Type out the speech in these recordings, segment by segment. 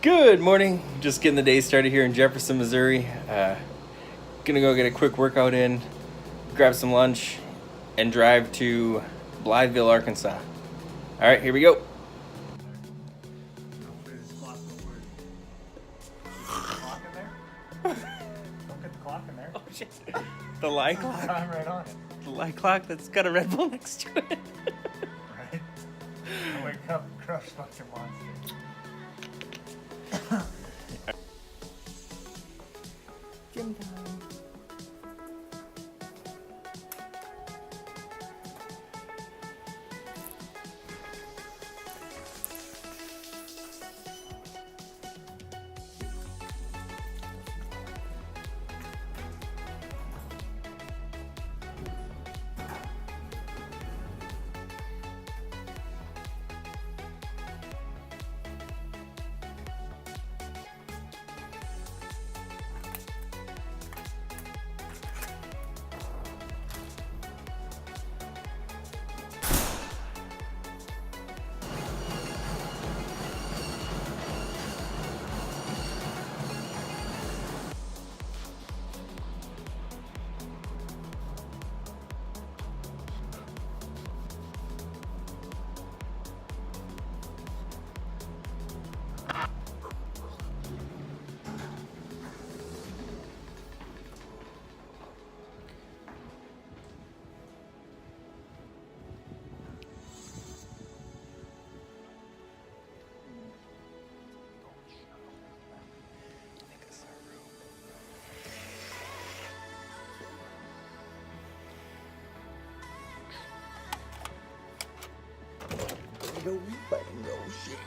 Good morning. Just getting the day started here in Jefferson, Missouri. Gonna go get a quick workout in, grab some lunch, and drive to Blytheville, Arkansas. All right, here we go. Don't get the clock in there. Oh shit! The light clock. I'm right on it. The light clock that's got a Red Bull next to it. Right? I wake up, crush fucking monster. Gym time. Go bingo shit.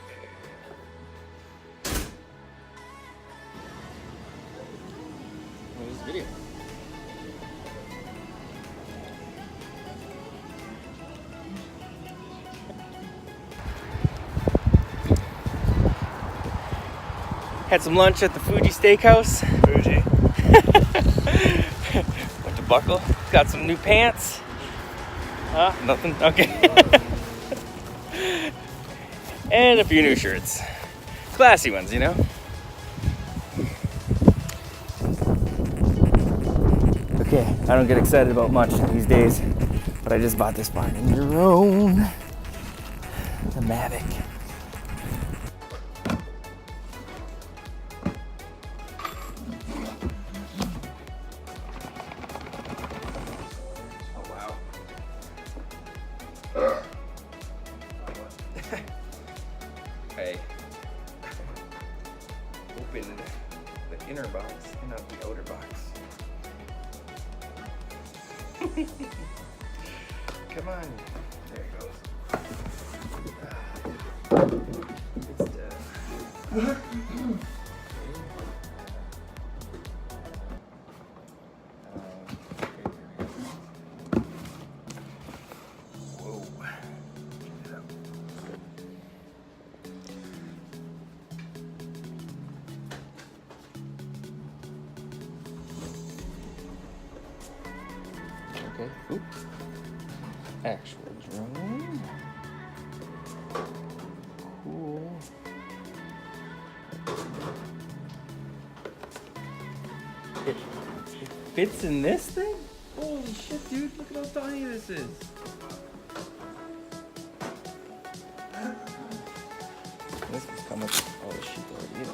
What is this video? Had some lunch at the Fuji Steakhouse. Bougie. Went to Buckle. Got some new pants. Nothing. Okay. And a few new shirts. Classy ones, you know? Okay, I don't get excited about much these days, but I just bought this Barn Your Own. The Mavic. Oh, wow. I opened the inner box and not the outer box. Come on. There it goes. It's done. Whoa. Okay. Oop. Actual drone. Cool. It fits in this thing? Holy shit, dude. Look at how tiny this is. This was coming with all the shit already in it.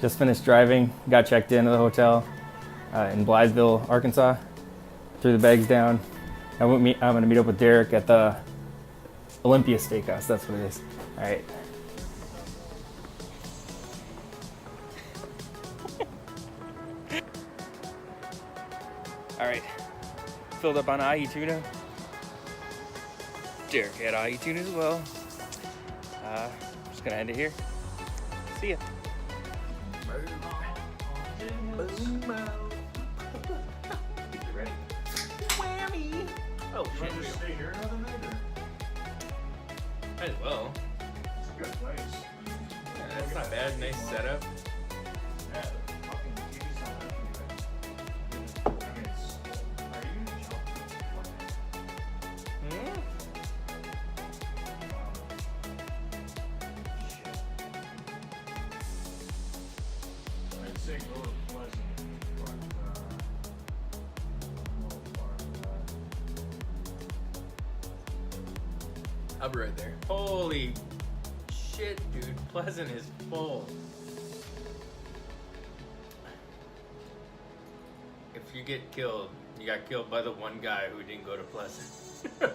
Just finished driving, got checked into the hotel in Blytheville, Arkansas. Threw the bags down. I'm gonna meet up with Derek at the Olympia Steakhouse. That's what it is. All right. All right. Filled up on ahi tuna. Derek had ahi tuna as well. Just gonna end it here. See ya. Boom out. Ready? Whammy! Oh You want to just stay here another night, or? Might as well. It's a good place. Yeah, that's not bad. Nice setup. Yeah, the fucking TV's not that pretty bad. I mean, are you Hmm? Shit. I'd say go to Pleasant, but I'm a little far for that. I'll be right there. Holy shit, dude. Pleasant is full. If you get killed, you got killed by the one guy who didn't go to Pleasant. For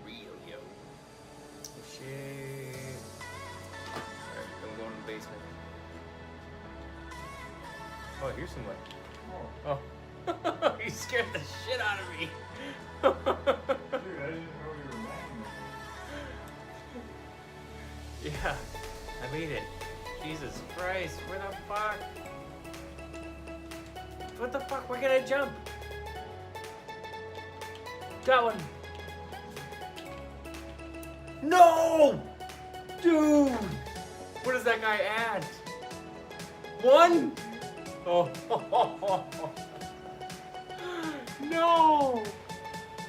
real, yo. Shit. Alright, I'm going to the basement. Oh, here's some light. Oh. You scared the shit out of me. Dude, I didn't know you were lying. Yeah, I made it. Jesus Christ, where the fuck? What the fuck? Where can I jump? Got one. No! Dude! What does that guy add? One? Oh. No!